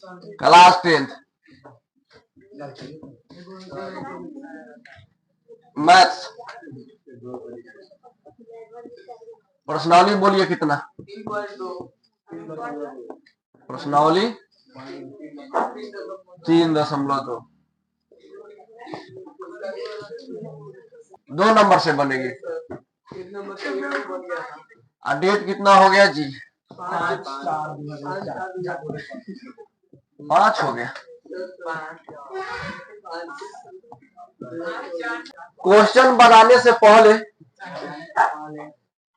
Class 10th maths. प्रश्नावली बोलिए कितना? प्रश्नावली 3.2 2 नंबर से बनेगी। डेट कितना हो गया जी? 5 हो गया। क्वेश्चन बनाने से पहले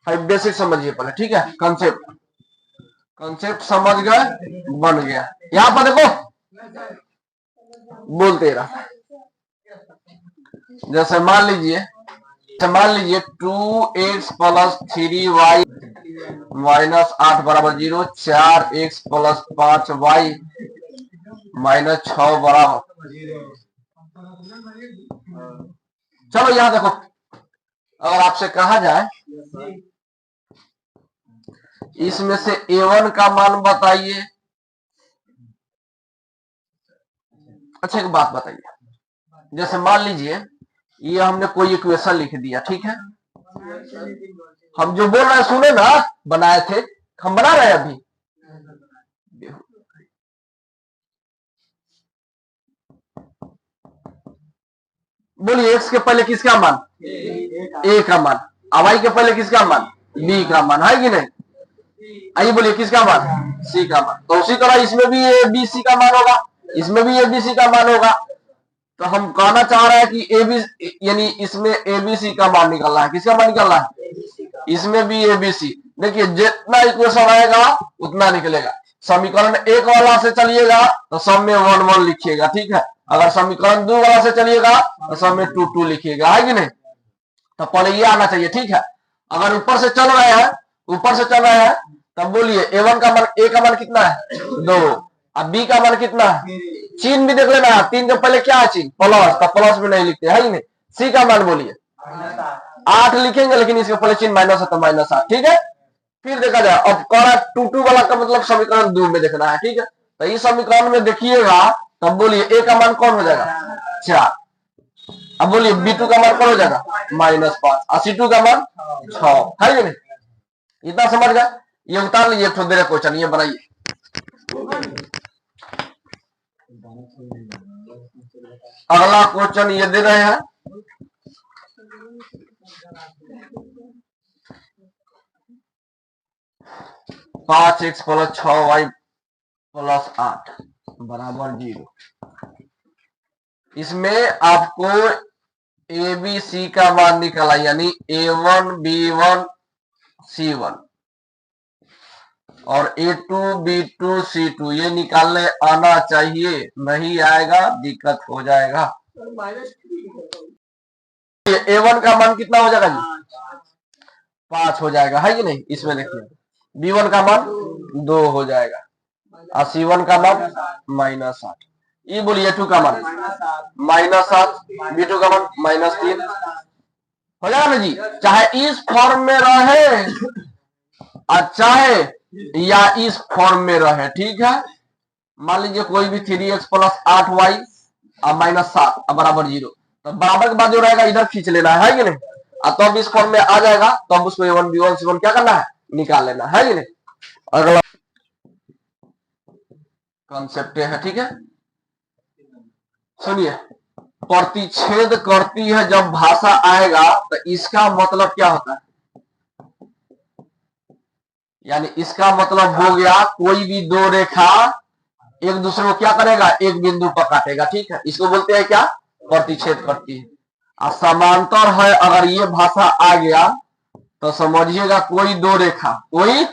बेसिक समझिए पहले, ठीक है? कंसेप्ट समझ गए, बन गया। यहां पर देखो बोलते रहा, जैसे मान लीजिए 2x प्लस 3y माइनस 8 बराबर 0, 4x प्लस 5y माइनस 6 बराबर। चलो यहां देखो, अगर आपसे कहा जाए इसमें से a1 का मान बताइए। अच्छा एक बात बताइए, जैसे मान लीजिए ये हमने कोई इक्वेशन लिख दिया, ठीक है? हम जो बोल रहे हैं सुने ना, बनाए थे, हम बना रहे हैं अभी। बोलिए x के पहले किसका मान? a का मान। अब y के पहले किसका मान? b का मान, है कि नहीं? आइए बोलिए किसका मान? c का मान। तो उसी तरह इसमें भी a b c का मान होगा, इसमें भी a b c का मान होगा। तो हम कहना चाह रहे हैं कि ए बी, यानी इसमें ए बी सी का मान निकलना है। किसका मान निकलना है? इसमें भी ए बी सी। देखिए जितना इक्वेशन आएगा उतना निकलेगा। समीकरण 1 वाला से चलिएगा तो सब में 1 1 लिखिएगा, ठीक है? अगर समीकरण 2 वाला से चलिएगा तो सब में 2 2 लिखिएगा, है कि नहीं? तो पहले ये आना चाहिए, ठीक है? अगर ऊपर से चल रहे हैं तब बोलिए a1 का मान, a का मान कितना है? 2। अब b का मान कितना है? चिन्ह भी देख लेना, 3 के पहले क्या है चिन्ह? प्लस, तो प्लस में नहीं लिखते, है कि नहीं? c का मान बोलिए 8 लिखेंगे, लेकिन इसके पहले चिन्ह माइनस है तो -8, ठीक है? फिर देखा जाए, अब कह रहा 2 2 वाला का मतलब समीकरण 2 में देखना है, ठीक है? तो इस समीकरण में देखिएगा, तब बोलिए a का मान कौन हो जाएगा? 4। अब बोलिए b2 का मान कौन हो जाएगा? -5 और c2 का मान 6, है कि नहीं? इतना समझ गए? ये उतार लीजिए थोड़ी देर क्वेश्चन, ये बनाइए। अगला क्वेश्चन ये दे रहे हैं, पांच एक्स प्लस 6y प्लस 8 बराबर 0। इसमें आपको ए बी सी का मान निकाला, यानी a1 b1 c1 और a2 b2 c2 ये निकालने आना चाहिए। नहीं आएगा दिक्कत हो जाएगा। a1 का मान कितना हो जाएगा जी? 5 हो जाएगा, है कि नहीं? इसमें देखिए b1 का मान 2 हो जाएगा और c1 का मान -8। ये बोलिए a2 का मान -7, b2 का मान -3 हो जाएगा ना जी? चाहे इस फॉर्म में रहे और चाहे या इस फॉर्म में रहे, ठीक है? मान लीजिए कोई भी 3x प्लस 8y और -7 बराबर 0, तो बराबर के बाद जो रहेगा इधर खींच लेना है कि नहीं? और तब इस फॉर्म में आ जाएगा, तो अब उसको a1 b1 c1 क्या करना है? निकाल लेना है कि नहीं? अगला कॉन्सेप्ट है, ठीक है? सुनिए, प्रतिच्छेद करती है जब भाषा आएगा तो इसका मतलब क्या होता है? यानी इसका मतलब हो गया कोई भी दो रेखा एक दूसरे को क्या करेगा? एक बिंदु पर काटेगा, ठीक है? इसको बोलते हैं क्या? प्रतिच्छेद करती है। और समांतर है, अगर ये भाषा आ गया तो समझिएगा कोई दो रेखा, कोई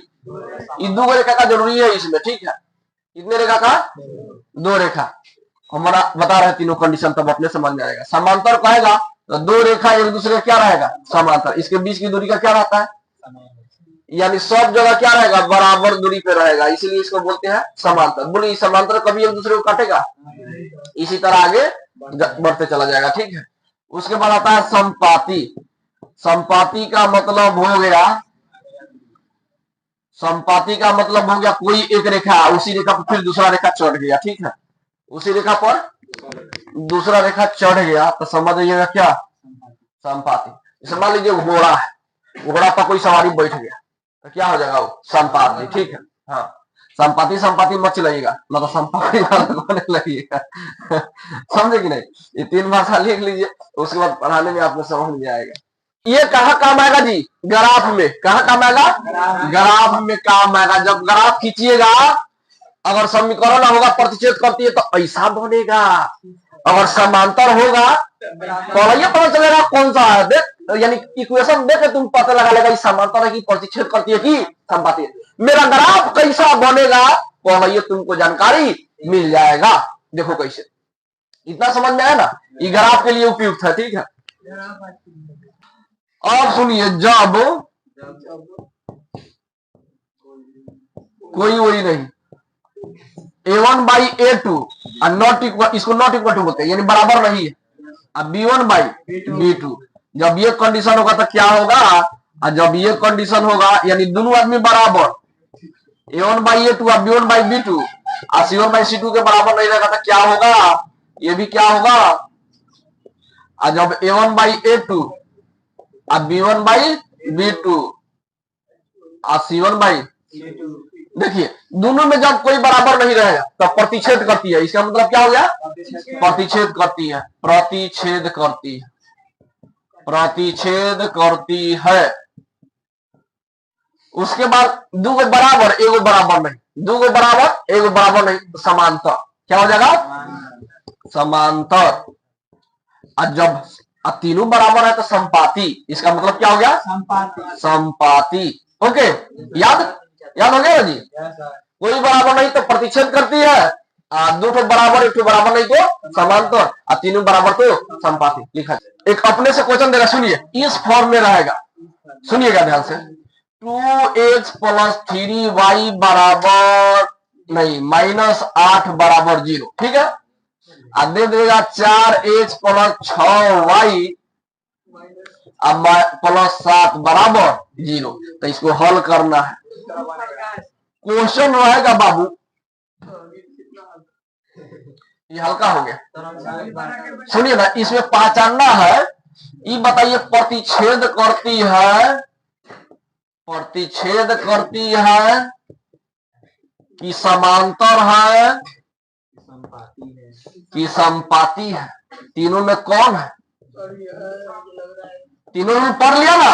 दो रेखा का जरूरी है इसमें, ठीक है? कितने रेखा का? 2 रेखा। हमारा बता रहे तीनों कंडीशन, तब अपने समझ में आएगा। समांतर कहेगा तो 2 रेखा एक दूसरे का क्या रहेगा? समांतर। इसके बीच की दूरी का क्या रहता है? यानी सब जगह क्या रहेगा? बराबर दूरी पे रहेगा, इसीलिए इसको बोलते हैं समांतर। बोलिए समांतर कभी एक दूसरे को काटेगा? इसी तरह आगे बढ़ते चला जाएगा, ठीक है? उसके बाद आता है संपाती। संपाती का मतलब हो गया संपाति का मतलब हो गया कोई एक रेखा, उसी रेखा पर फिर दूसरा रेखा चढ़ गया, ठीक है, उसी रेखा पर दूसरा रेखा चढ़ गया तो समझ जाइएगा क्या, संपाति। जैसे मान लीजिए घोड़ा है, घोड़ा पर कोई सवारी बैठ गया तो क्या हो जाएगा वो, संपाति, ठीक है। हाँ, संपाति संपाति मत चलाइएगा, मतलब संपाति होने लगेगा। समझे कि नहीं, ये 3 भाषा लिख लीजिए, उसके बाद पढ़ाने में आपको समझ में आएगा। ये कहाँ काम आएगा जी, ग्राफ में। कहाँ काम आएगा, ग्राफ में काम आएगा। जब ग्राफ खींचिएगा, अगर समीकरण होगा प्रतिच्छेद करती है तो ऐसा बनेगा, अगर समांतर होगा तो ये पता चलेगा कौन सा है। देख, यानी इक्वेशन देख के तुम पता लगा लेगा समांतर है कि प्रतिच्छेद करती है कि संपाति है। मेरा ग्राफ कैसा बनेगा तो तुमको जानकारी मिल जाएगा। देखो कैसे, इतना समझ में आया ना, ये ग्राफ के लिए उपयुक्त है, ठीक है। अब सुनिए, जब कोई वही नहीं a1 by a2 not equal, इसको नॉट इक्वल टू बोलते हैं, यानी बराबर नहीं है, अब b1 बाई b2, जब ये कंडीशन होगा तो क्या होगा, और जब ये कंडीशन होगा यानी दोनों आदमी बराबर, a1 बाई a2 और b1 बाई b2 और c1 बाई c2 के बराबर नहीं रहेगा तो क्या होगा, ये भी क्या होगा, और जब a1 बाई a2 और b1 बाई b2 और c1 बाई, देखिए दोनों में जब कोई बराबर नहीं रहेगा तो प्रतिच्छेद करती है। इसका मतलब क्या हो गया, प्रतिच्छेद करती है, प्रतिच्छेद करती है, प्रतिच्छेद करती है। उसके बाद दो बराबर एगो बराबर नहीं, दो बराबर एगो बराबर नहीं, समांतर। क्या हो जाएगा, समांतर। और जब तीनों बराबर है तो संपाति। इसका मतलब क्या हो गया, संपाति। ओके, याद हो गया ना जी। कोई बराबर नहीं तो प्रतिच्छेद करती है, दो ठो बराबर एक ठो बराबर नहीं तो समांतर, और तीनों बराबर तो संपाति। लिखा एक अपने से क्वेश्चन देगा, सुनिए, इस फॉर्म में रहेगा, सुनिएगा ध्यान से, 2x + 3y बराबर नहीं -8 बराबर 0, ठीक है। और दे देगा 4x + 6y + 7 बराबर 0। तो इसको हल करना है। क्वेश्चन रहेगा बाबू, ये हल्का हो गया। सुनिए ना, इसमें पहचानना है, ये बताइए प्रतिच्छेद करती है, प्रतिच्छेद करती है कि समांतर है कि संपाति है, तीनों में कौन है, तीनों में पढ़ लिया ना।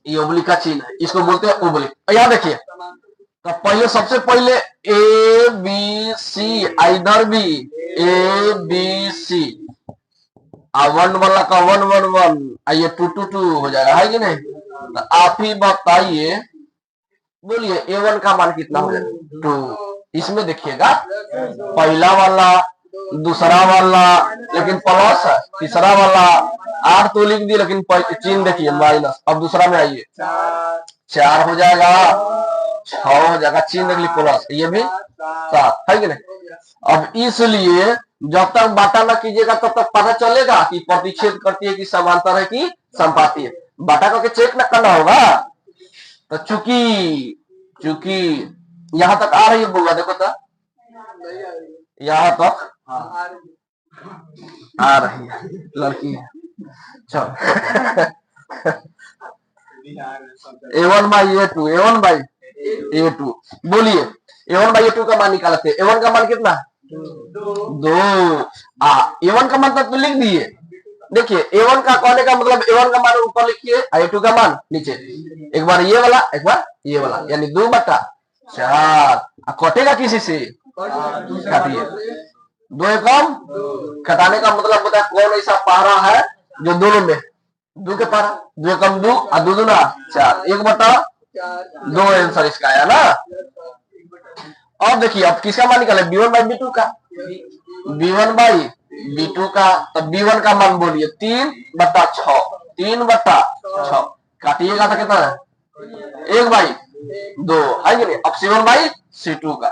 ये ओब्लिक का चिन्ह है, इसको बोलते हैं ओब्लिक। याद देखिए, तो पहले सबसे पहले ए बी सी, इधर भी ए बी सी, 1 वाला का 1 1 1, ये 2 2 2 हो जाएगा, है कि नहीं। तो आप ही बताइए, बोलिए a1 का मान कितना हो जाएगा, 2। इसमें देखिएगा पहला वाला, दूसरा वाला लेकिन प्लस है, तीसरा वाला 8 तो लिख दी लेकिन चिन्ह देखिए माइनस। अब दूसरा में आइए, 4 हो जाएगा, 6 हो जाएगा, चिन्ह देख ली प्लस, ये भी 7, है कि नहीं। अब इसलिए जब तक बाटा ना कीजिएगा तब तक पता चलेगा कि प्रतिच्छेद करती है कि समांतर है कि संपाति है। बाटा करके चेक ना करना होगा। तो चूंकि यहां तक आ रही है बुआ, देखो तो यहां तक आ रही है, लड़की है। चलो a1 by a2, a1 by a2, बोलिए a1 बाई a2 का मान निकालते हैं। a1 का मान कितना, 2। a1 का मान तो लिख दिए। देखिए a1 का कहने का मतलब a1 का मान ऊपर लिखिए, a2 का मान नीचे। एक बार ये वाला, एक बार ये वाला, यानी 2/4। कटेगा किसी से, काटिए, 2 एकम घटाने का मतलब होता है कौन ऐसा पारा है जो दोनों में 2 के पारा, 2 एकम 2 और 2 दूना 4, 1/2 आंसर इसका आया ना। अब देखिए, अब किसका मान निकाले, b1 बाई b2 का, b1 बाई b2 का। तो b1 का मान बोलिए 3/6, 3/6 काटिएगा तो कितना है, 1/2, है कि नहीं। अब c1 बाई c2 का,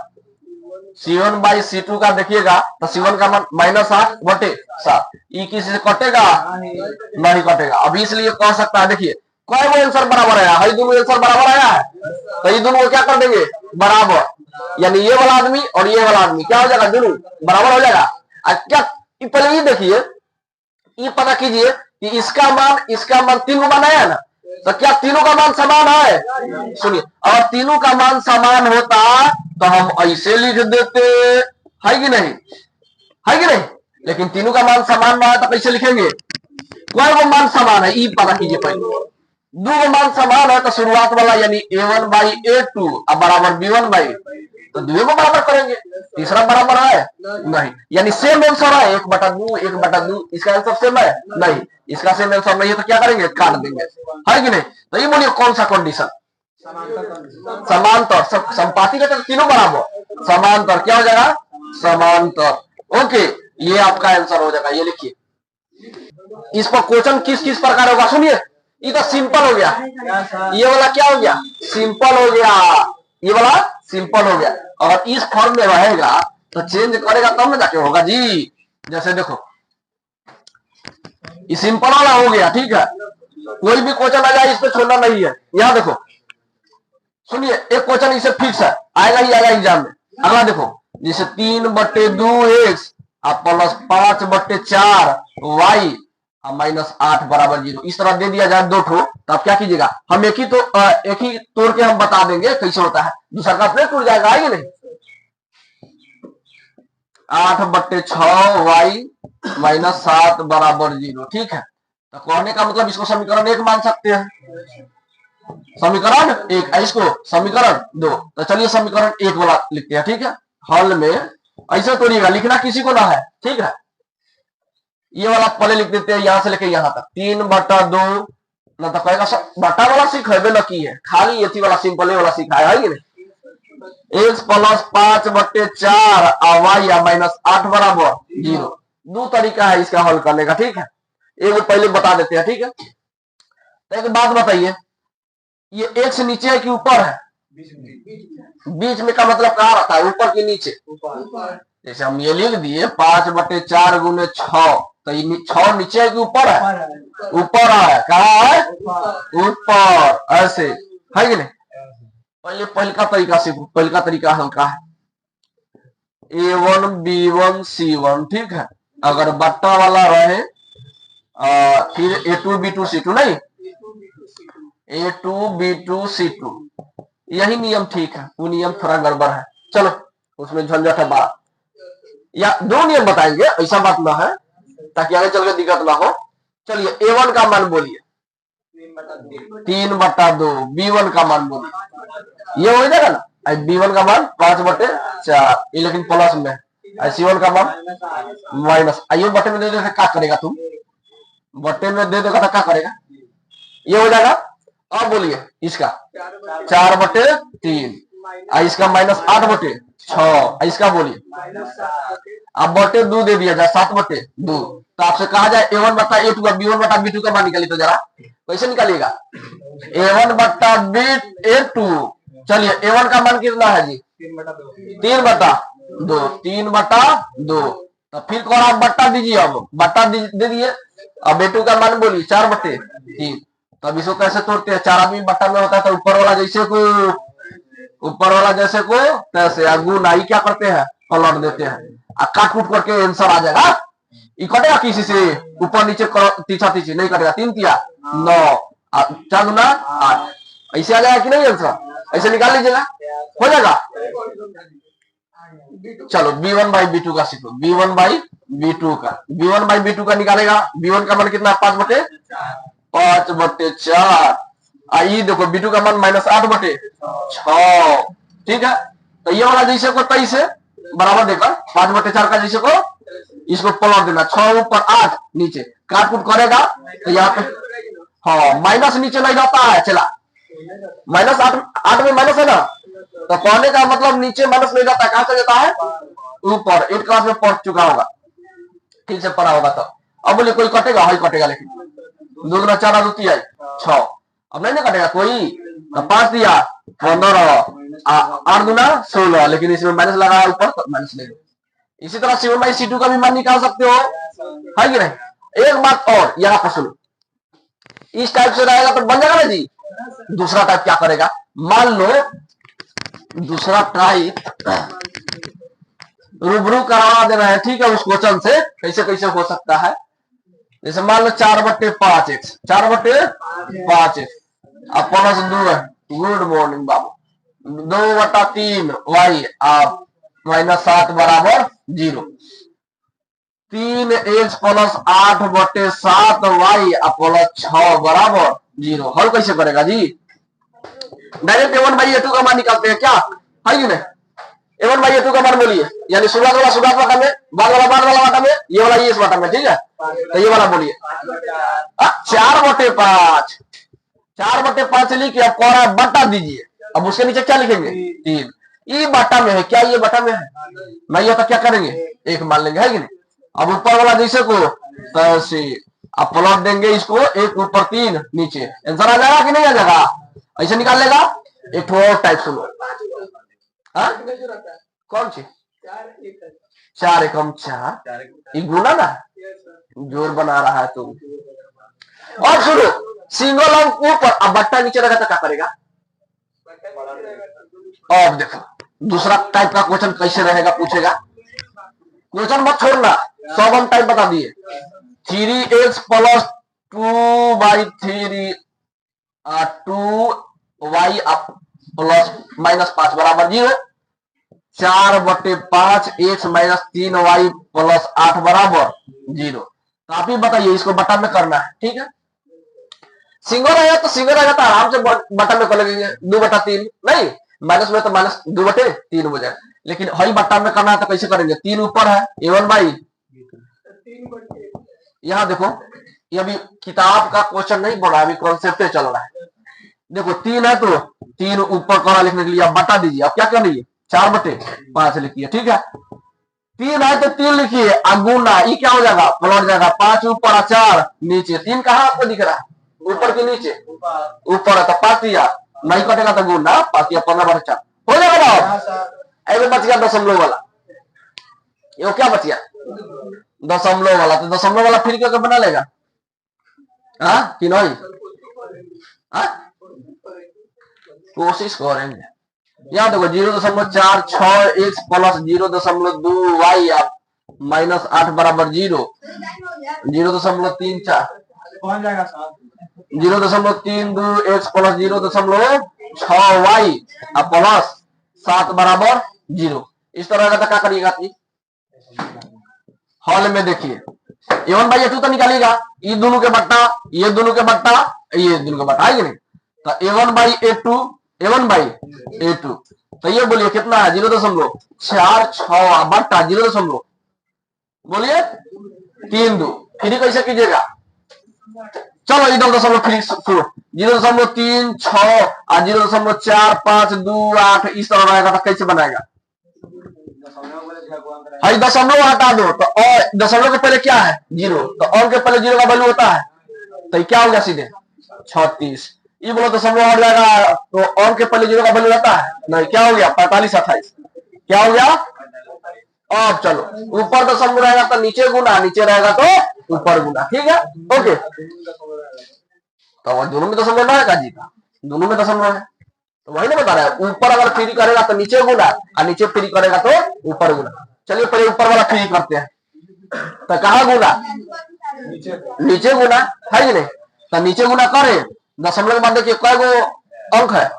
c1 बाई c2 का देखिएगा तो c1 का मान -8/7, ये किसी से कटेगा, नहीं कटेगा। अब इसलिए कह सकता है, देखिए कोई वो आंसर बराबर आया, हई दोनों आंसर बराबर आया है, तो ये दोनों को क्या कर देंगे बराबर, यानी ये वाला आदमी और ये वाला आदमी क्या हो जाएगा, दोनों बराबर हो जाएगा। क्या पहले ये देखिए, ये पता कीजिए कि इसका मान तीनों मान आया ना, तो क्या तीनों का मान समान है? सुनिए, और तीनों का मान समान होता तो हम ऐसे लिख देते, है कि नहीं, है कि नहीं? लेकिन तीनों का मान समान ना है तो कैसे लिखेंगे? कोई वो मान समान है, ये पता कीजिए पहले। दो मान समान है तो शुरुआत वाला यानी a1 बाई a2 अब बराबर b1 बाई, तो दोनों को बराबर करेंगे, तीसरा बराबर है नहीं, यानी सेम आंसर है, 1/2 इसका आंसर सेम है नहीं, इसका सेम आंसर नहीं है तो क्या करेंगे, काट देंगे, है कि नहीं? तो ये बोलिए कौन सा कंडीशन? समांतर, संपाती का तो तीनों बराबर, समांतर क्या हो जाएगा, समांतर। ओके, ये आपका आंसर हो जाएगा। ये लिखिए, इस पर क्वेश्चन किस किस प्रकार होगा सुनिए। ये तो सिंपल हो गया, ये वाला क्या हो गया, सिंपल हो गया, ये वाला सिंपल हो गया। और इस फॉर्म में रहेगा तो चेंज करेगा तब ना जाके होगा जी। जैसे देखो ये सिंपल वाला हो गया, ठीक है, कोई भी क्वेश्चन आ जाए इस पे छोड़ना नहीं है। यहां देखो सुनिए, एक क्वेश्चन इसे फिक्स है, आएगा ही आएगा एग्जाम में। अगला देखो, जैसे 3/2x प्लस 5/4y -8 बराबर 0, इस तरह दे दिया जाए दो ठो, तो आप क्या कीजिएगा, हम एक ही तोड़ के हम बता देंगे कैसे होता है, दूसरा का प्लेट टूट जाएगा, आइए नहीं। 8/6y -7 बराबर 0, ठीक है। तो कहने का मतलब इसको समीकरण 1 मान सकते हैं, समीकरण 1, इसको समीकरण 2। तो चलिए समीकरण 1 वाला लिखते हैं, ठीक है। हल में ऐसे तोड़िएगा, लिखना किसी को ना है, ठीक है। ये वाला पहले लिख देते हैं, यहां से लेके यहां तक 3/2 ना, तो कहेगा बटा वाला सीखेबे न की है, खाली ये वाला सिंपल वाला सिखाया है ये x प्लस 5/4 और y -8 बराबर 0। दो तरीका है इसका हल करने का, ठीक है। एक पहले बता देते हैं, ठीक है। तो एक बात बताइए, ये x नीचे है कि ऊपर है? बीच में का मतलब कहाँ रहता है, ऊपर के नीचे? जैसे हम ये लिख दिए 5/4 गुने 6, तो ये 6 नीचे है कि ऊपर है? ऊपर है, कहाँ है, ऊपर, ऐसे, है कि नहीं। पहले का तरीका सीखो, पहले का तरीका हल्का है, a1 b1 c1, ठीक है। अगर बट्टा वाला रहे फिर a2 b2 c2, नहीं a2 b2 c2, यही नियम ठीक है, वो नियम थोड़ा गड़बड़ है, चलो उसमें झंझट है बात, या दो नियम बताएंगे, ऐसा बात ना है ताकि आगे चल के दिक्कत ना हो। चलिए a1 का मान बोलिए 3/2, b1 का मान बोलिए, ये हो जाएगा ना, b1 का मान 5/4, ये लेकिन प्लस में, c1 का मान माइनस, आइए बटे में दे देगा क्या करेगा, तुम बटे में दे देगा तो क्या करेगा, ये हो जाएगा। अब बोलिए इसका 4/3, इसका -8/6, इसका बोलिए अब बटे 2 दे दिया जाए 7/2, तो आपसे कहा जाए a1/a2 का b1/b2 का मान निकालिए, तो जरा कैसे निकालिएगा, a1/a2, चलिए a1 का मान कितना है जी, 3/2, 3/2, तो फिर कौन आप बट्टा दीजिए, अब बट्टा दे दिए, अब a2 का मान बोलिए 4/3, तब इसको कैसे तोड़ते हैं, 4 आदमी बट्टा में होता है तो ऊपर वाला जैसे को तैसे गुना ही क्या करते हैं, पलट देते हैं, काट कूट करके आंसर आ जाएगा। ये कटेगा किसी से, ऊपर नीचे तीछा नहीं कटेगा, 3 तिया 9, 4 गुना 8, ऐसे आ जाएगा कि नहीं आंसर, ऐसे निकाल लीजिएगा, हो जाएगा। चलो b1/b2 का सीखो, b1/b2 का निकालेगा, b1 का मान कितना, 5/4, आई देखो b2 का मान -8/6, ठीक है। तो ये वाला जैसे को तैसे बराबर देकर 5/4 का जैसे को इसको पलट देना, 6 ऊपर 8 नीचे, काट कूट करेगा तो यहाँ पे हाँ माइनस नीचे नहीं रहता है, चला -8 में माइनस है ना, तो कहने का मतलब नीचे माइनस नहीं रहता है, कहां से जाता है, ऊपर। 8 क्लास में पढ़ चुका होगा, ठीक से पढ़ा होगा। तो अब बोले कोई कटेगा, हाई कटेगा, लेकिन 2 गुना 4 2 6, अब नहीं कटेगा कोई, तो 5 दिया 15, 8 गुना 16, लेकिन इसमें माइनस लगा ऊपर तो माइनस नहीं। इसी तरह c1/c2 का भी मान निकाल सकते हो, है कि नहीं। एक बात और यहाँ पर सुनो, इस टाइप से रहेगा तो बन जाएगा ना जी। दूसरा टाइप क्या करेगा, मान लो दूसरा टाइप रूबरू करवा दे रहे हैं, ठीक है, उस क्वेश्चन से कैसे कैसे हो सकता है। जैसे मान लो 4/5x, 4/5x अब प्लस 2, गुड मॉर्निंग बाबू, 2/3y आप -7 बराबर 0, 3x प्लस 8/7y प्लस 6 बराबर 0। हल कैसे करेगा जी, डायरेक्ट a1/a2 का मान निकालते हैं क्या, है कि नहीं। a1/a2 का मान बोलिए, यानी शुरुआत वाला शुरुआत वाटा में, बाद वाला बाद वाला वाटा में, ये वाला ये इस वाटा में, ठीक है। तो ये वाला बोलिए 4/5, 4/5 लिखिए, अब कोरा बटा दीजिए। अब उसके नीचे क्या लिखेंगे 3, ये बटा में है क्या, ये बटा में है नहीं है तो क्या करेंगे 1 मान लेंगे, है कि नहीं। अब ऊपर वाला जैसे को तैसे अब प्लॉट देंगे इसको, 1 ऊपर 3 नीचे, आंसर आ जाएगा कि नहीं आ जाएगा, ऐसे निकाल लेगा। एक और टाइप सुनो, कौन सी 4 एकम 4, ये गुना ना जोर बना रहा है तो। और सुनो सिंगल अंक ऊपर, अब बट्टा नीचे रहेगा तो क्या करेगा। अब देखो दूसरा टाइप का क्वेश्चन कैसे रहेगा, पूछेगा क्वेश्चन मत छोड़ना, सब हम टाइप बता दिए। 3x प्लस 2/3 2y प्लस -5 बराबर 0, 4/5x माइनस 3y प्लस 8 बराबर 0। तो आप ही बताइए, इसको बटा में करना है, ठीक है। सिंगल आया तो सिंगल आएगा तो आराम से बटा में कर लेंगे, 2/3 नहीं, माइनस में तो -2/3 हो जाए, लेकिन हई बट्टा में करना है तो कैसे करेंगे, 3 ऊपर है a1/, यहाँ देखो ये अभी किताब का क्वेश्चन नहीं बोला, अभी कॉन्सेप्ट चल रहा है। देखो 3 है तो 3 ऊपर करा लिखने के लिए आप बटा दीजिए, अब क्या कर लीजिए 4/5 लिखिए, ठीक है। 3 है तो 3 लिखिए, अगुना ये क्या हो जाएगा पलट जाएगा, 5 ऊपर 4 नीचे, 3 कहाँ आपको दिख रहा है ऊपर के नीचे, ऊपर है तो 5 दिया नहीं कटेगा तो गुना 5 या 15/4 हो जाएगा ना। ऐसे बच गया दशमलव वाला, ये क्या बच गया दशमलव वाला, तो दशमलव वाला फिर क्या बना लेगा कि नहीं, कोशिश करेंगे। यहाँ देखो 0.46x प्लस 0.2y -8 बराबर 0, 0.34 0.32x प्लस 0.6y प्लस 7 बराबर 0। इस तरह का क्या करिएगा, हॉल में देखिए a1/a2 तो निकालिएगा, ये दोनों के बट्टा, ये दोनों के बट्टा, ये दोनों के बट्टा है कि नहीं। तो a1/a2 तो ये बोलिए कितना है 0.46 बट्टा 0 बोलिए 3 फिर कैसे कीजिएगा, चलो इधर दशमलव फिर शुरू 0.36 और 0.4528 इस तरह रहेगा, तो कैसे बनाएगा, हाई दशमलव हटा दो तो और दशमलव के पहले क्या है 0, तो और के पहले 0 का वैल्यू होता है, तो क्या हो गया सीधे 36। ये बोलो दशमलव हट जाएगा तो और के पहले 0 का वैल्यू रहता है नहीं, क्या हो गया 4528, क्या हो गया। अब चलो ऊपर दशमलव रहेगा तो नीचे गुना, नीचे रहेगा तो ऊपर गुना, ठीक है ओके। तो दोनों में दशमलव ना है जी का, दोनों में दशमलव है तो वही ना बता रहा है, ऊपर अगर फ्री करेगा तो नीचे गुना और नीचे फ्री करेगा तो ऊपर गुना। चलिए पहले ऊपर वाला फ्री करते हैं, तो कहाँ गुना नीचे गुना है कि नहीं, तो नीचे गुना करे दशमलव के बाद देखिए कई गो अंक है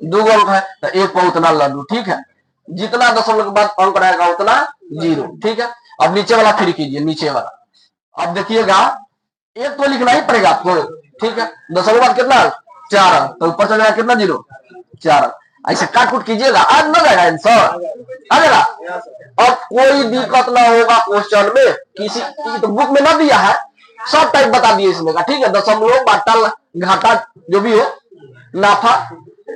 2 अंक है, तो 1 पर उतना लड्डू, ठीक है, जितना दशमलव के बाद अंक रहेगा उतना 0, ठीक है। अब नीचे वाला फ्री कीजिए, नीचे वाला अब देखिएगा 1 तो लिखना ही पड़ेगा आपको, ठीक है, दशमलव बाद कितना 4 अंक, तो ऊपर चल जाएगा कितना 0 4 अंक, ऐसे काट कूट कीजिएगा, आज ना जाएगा आंसर आ जाएगा। अब कोई दिक्कत ना होगा क्वेश्चन में, किसी तो बुक में ना दिया है, सब टाइप बता दिए इसमें का, ठीक है, दशमलव बाटा घाटा जो भी हो नाफा।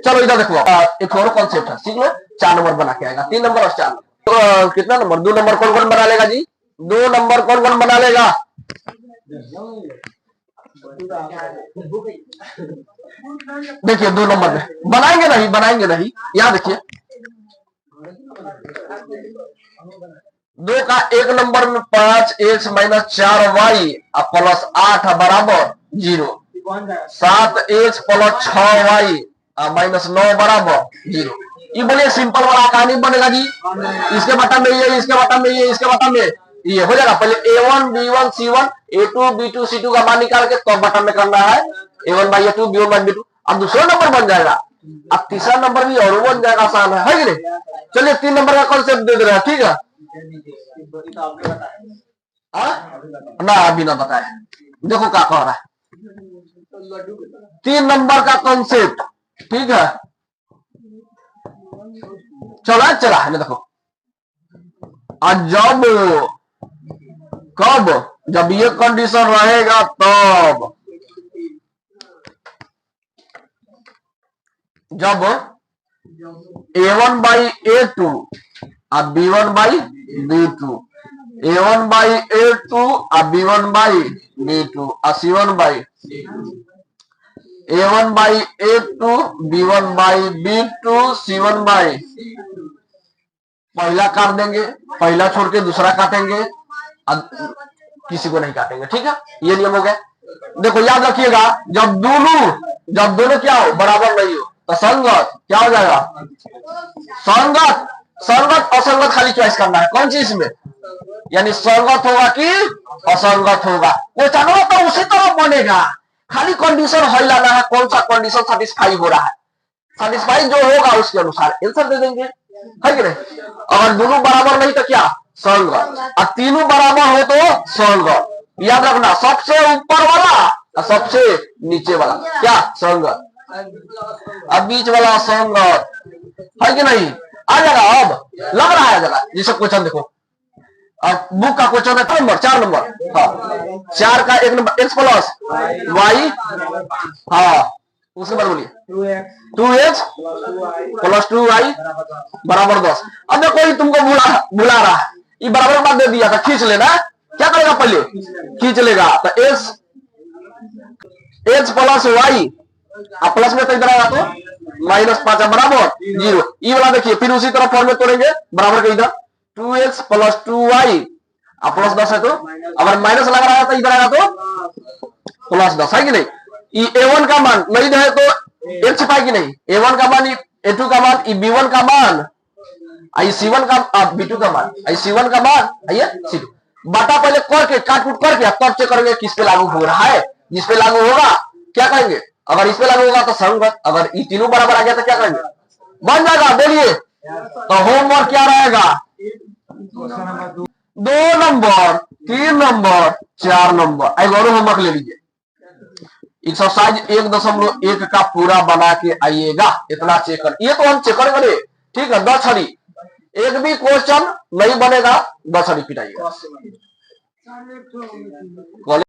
चलो इधर देखो एक और कॉन्सेप्ट है, सीख लो, 4 नंबर बना के आएगा, 3 नंबर और 4 तो कितना नंबर 2 नंबर कौन कौन बना लेगा जी, 2 नंबर कौन कौन बना लेगा, देखिए 2 नंबर में बनाएंगे नहीं, यहाँ देखिए 2 का 1 नंबर में 5x माइनस 4y प्लस 8 बराबर 0, 7h प्लस 6y माइनस 9 बराबर 0। ये बोलिए सिंपल वाला कहानी बनेगा जी। इसके बटन में ये, इसके बटन में ये, इसके बटन में ये हो जाएगा। पहले a1 b1 c1 a2 b2 c2 का मान निकाल के तो बटन में करना है a1 by a2 b1 by b2। अब दूसरा नंबर बन जाएगा, अब तीसरा नंबर भी और बन जाएगा, आसान है कि नहीं। चलिए 3 नंबर का कॉन्सेप्ट दे दे रहे हैं, ठीक है ना, अभी ना बताए, देखो क्या कह रहा है 3 नंबर का कॉन्सेप्ट, ठीक है। चला है ना, देखो जब कब जब ये कंडीशन रहेगा तब जब a1 by a2 और b1 by b2, a1 by a2 और b1 by b2 और c1 by a1 by a2 b1 by b2 c1 by, पहला काट देंगे, पहला छोड़ के दूसरा काटेंगे, किसी को नहीं काटेंगे, ठीक है। ये नियम हो गया। देखो याद रखिएगा, जब दोनों क्या हो, बराबर नहीं हो तो संगत क्या हो जाएगा, संगत असंगत खाली चॉइस करना है कौन चीज में, यानी संगत होगा कि असंगत होगा, वो चाहो तो उसी तरह बनेगा, खाली कंडीशन है लाना है, कौन सा कंडीशन सेटिस्फाई हो रहा है, सेटिस्फाई जो होगा उसके अनुसार आंसर दे देंगे, है कि नहीं। अगर दोनों बराबर नहीं तो क्या, संगत, और तीनों बराबर हो तो संगत। याद रखना, सबसे ऊपर वाला और सबसे नीचे वाला क्या, संगत, अब बीच वाला संगत, है कि नहीं। आ जाएगा, अब लग रहा है आ जाएगा। जैसे क्वेश्चन देखो, अब बुक का क्वेश्चन है 4 नंबर, हाँ 4 का 1 नंबर x प्लस y, हाँ उसके बाद बोलिए 2x प्लस 2y बराबर 10। अब देखो ये तुमको बुला रहा है, ये बराबर बात दे दिया था, खींच लेना, क्या करेगा पहले खींच लेगा, तो x प्लस y प्लस में तो इधर आएगा तो -5 बराबर 0। ये वाला देखिए, फिर उसी तरह फॉर्म में तोड़ेंगे, बराबर के इधर 2x प्लस 2y प्लस 10 है, तो अगर माइनस लगा रहा है तो इधर आएगा तो प्लस 10, है कि नहीं। ये a1 का मान नहीं है तो एक छिपाए कि नहीं, a1 का मान, a2 का मान, b1 का मान, c1 का b2 का मान, c1 का मान, c2 बाटा पहले करके काट कूट करके तब चेक करेंगे किस पे लागू हो रहा है। जिस पे लागू होगा क्या कहेंगे, अगर इस पे लागू होगा तो संगत, अगर ये तीनों बराबर आ गया तो क्या कहेंगे, बन जाएगा। बोलिए तो होमवर्क क्या रहेगा, 2 नंबर 3 नंबर 4 नंबर। एक और होमवर्क ले लीजिए, एक्सरसाइज 1.1 का पूरा बना के आइएगा, इतना चेक कर, ये तो हम चेक करेंगे, ठीक है। 10 छड़ी, एक भी क्वेश्चन नहीं बनेगा 10 छड़ी पिटाइएगा।